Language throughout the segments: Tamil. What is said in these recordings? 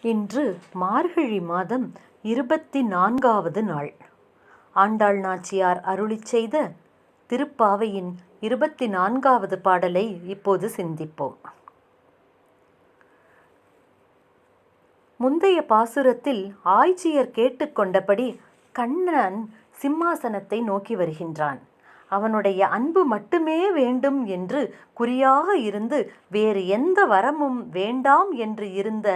இன்று மார்கழி மாதம் 24வது நாள். ஆண்டாள் நாச்சியார் அருளிச் செய்த திருப்பாவையின் 24வது பாடலை இப்போது சிந்திப்போம். முந்தைய பாசுரத்தில் ஆய்ச்சியர் கேட்டுக்கொண்டபடி கண்ணன் சிம்மாசனத்தை நோக்கி வருகின்றான். அவனுடைய அன்பு மட்டுமே வேண்டும் என்று குறியாக இருந்து வேறு எந்த வரமும் வேண்டாம் என்று இருந்த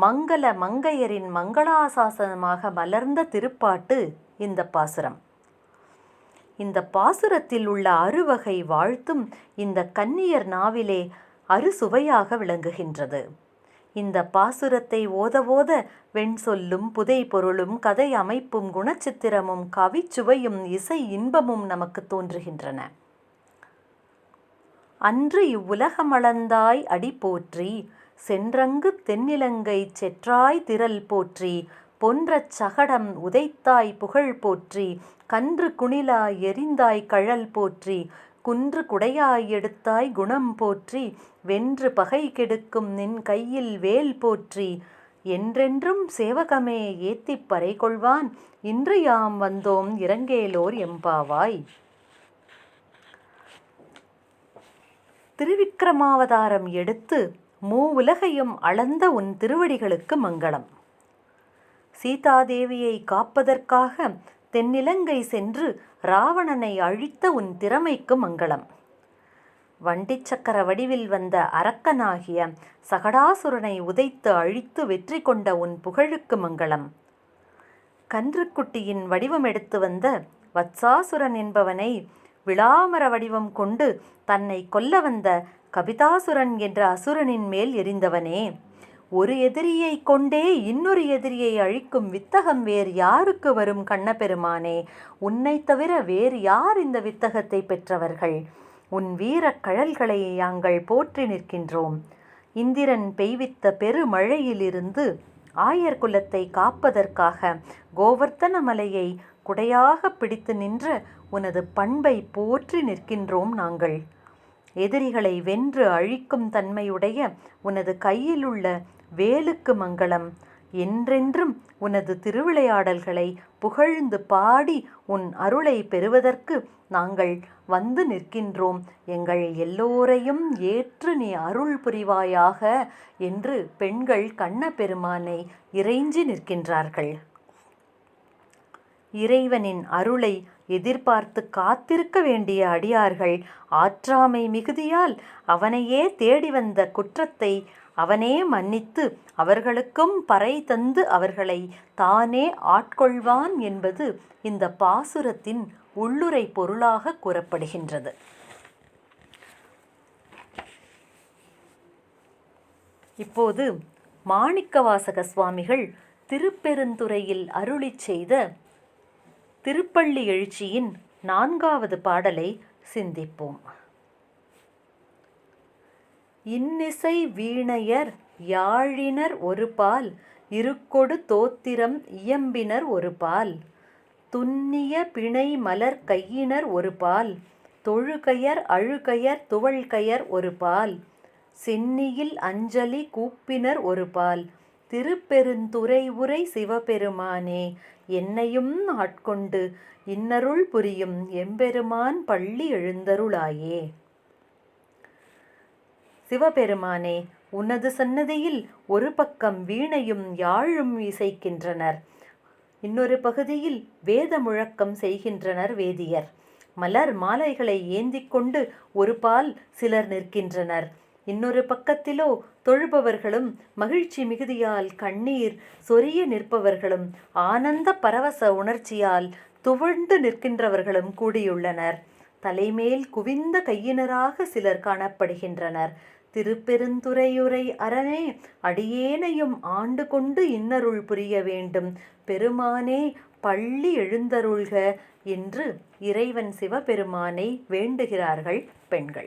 மங்கள மங்கையரின் மங்களாசாசனமாக மலர்ந்த திருப்பாட்டு இந்த பாசுரம். இந்த பாசுரத்தில் உள்ள அறுவகை வாழ்த்தும் இந்த கன்னியர் நாவிலே அறுசுவையாக விளங்குகின்றது. இந்த பாசுரத்தை ஓத ஓத வெண் சொல்லும் புதை பொருளும் கதை அமைப்பும் குணச்சித்திரமும் கவிச்சுவையும் இசை இன்பமும் நமக்கு தோன்றுகின்றன. அன்று இவ்வுலகமளந்தாய் அடி போற்றி, சென்றங்கு தென்னிலங்கை செற்றாய் திரள் போற்றி, பொன்றச் சகடம் உதைத்தாய் புகழ் போற்றி, கன்று குணிலாய் எரிந்தாய் கழல் போற்றி, குன்று குடையாய் எடுத்தாய் குணம் போற்றி, வென்று பகை கெடுக்கும் நின் கையில் வேல் போற்றி, என்றென்றும் சேவகமே ஏத்திப் பறை கொள்வான், இன்று யாம் வந்தோம் இரங்கேலோர் எம்பாவாய். திருவிக்கிரமாவதாரம் எடுத்து மூவுலகையும் அளந்த உன் திருவடிகளுக்கு மங்களம். சீதாதேவியை காப்பதற்காக தென்னிலங்கை சென்று ராவணனை அழித்த உன் திறமைக்கு மங்களம். வண்டிச் சக்கர வடிவில் வந்த அரக்கனாகிய சகடாசுரனை உதைத்து அழித்து வெற்றி கொண்ட உன் புகழுக்கு மங்களம். கன்றுக்குட்டியின் வடிவம் எடுத்து வந்த வத்சாசுரன் என்பவனை விளாமர வடிவம் கொண்டு தன்னை கொல்ல வந்த கபிதாசுரன் என்ற அசுரனின் மேல் எரிந்தவனே, ஒரு எதிரியை கொண்டே இன்னொரு எதிரியை அழிக்கும் வித்தகம் வேறு யாருக்கு வரும் கண்ணபெருமானே? உன்னை தவிர வேறு யார் இந்த வித்தகத்தை பெற்றவர்கள்? உன் வீரக் கழல்களை நாங்கள் போற்றி நிற்கின்றோம். இந்திரன் பெய்வித்த பெருமழையிலிருந்து ஆயர் குலத்தை காப்பதற்காக கோவர்த்தன மலையை குடையாக பிடித்து நின்ற உனது பண்பை போற்றி நிற்கின்றோம் நாங்கள். எதிரிகளை வென்று அழிக்கும் தன்மையுடைய உனது கையிலுள்ள வேலுக்கு மங்களம். என்றென்றும் உனது திருவிளையாடல்களை புகழ்ந்து பாடி உன் அருளை பெறுவதற்கு நாங்கள் வந்து நிற்கின்றோம். எங்கள் எல்லோரையும் ஏற்று நீ அருள் புரிவாயாக என்று பெண்கள் கண்ணபெருமானை இறைஞ்சி நிற்கின்றார்கள். இறைவனின் அருளை எதிர்பார்த்து காத்திருக்க வேண்டிய அடியார்கள் ஆற்றாமை மிகுதியால் அவனையே தேடி வந்த குற்றத்தை அவனே மன்னித்து அவர்களுக்கும் பறை தந்து அவர்களை தானே ஆட்கொள்வான் என்பது இந்த பாசுரத்தின் உள்ளுரை பொருளாக கூறப்படுகின்றது. இப்போது மாணிக்கவாசக சுவாமிகள் திருப்பெருந்துறையில் அருளிச் செய்த திருப்பள்ளி எழுச்சியின் 4வது பாடலை சிந்திப்போம். இன்னிசை வீணையர் யாழினர் ஒரு பால், இருக்கொடு தோத்திரம் இயம்பினர் ஒரு பால், துன்னிய பிணை மலர் கையினர் ஒரு பால், தொழுகையர் அழுகையர் துவள்கையர் ஒரு பால், சென்னியில் அஞ்சலி கூப்பினர் ஒரு பால், திருப்பெருந்துறை உரை சிவபெருமானே என்னையும் ஆட்கொண்டு இன்னருள் புரியும் எம்பெருமான் பள்ளி எழுந்தருளாயே. சிவபெருமானே, உனது சன்னதியில் ஒரு பக்கம் வீணையும் யாழும் இசைக்கின்றனர், இன்னொரு பகுதியில் வேத முழக்கம் செய்கின்றனர் வேதியர். மலர் மாலைகளை ஏந்திக் கொண்டு ஒரு பால் சிலர் நிற்கின்றனர், இன்னொரு பக்கத்திலோ தொழுபவர்களும் மகிழ்ச்சி மிகுதியால் கண்ணீர் சொரிய நிற்பவர்களும் ஆனந்த பரவச உணர்ச்சியால் துவண்டு நிற்கின்றவர்களும் கூடியுள்ளனர். தலைமேல் குவிந்த கையினராக சிலர் காணப்படுகின்றனர். திருப்பெருந்துறையுரை அரணே, அடியேனையும் ஆண்டு கொண்டு இன்னருள் புரிய வேண்டும் பெருமானே பள்ளி எழுந்தருள்க என்று இறைவன் சிவபெருமானை வேண்டுகிறார்கள் பெண்கள்.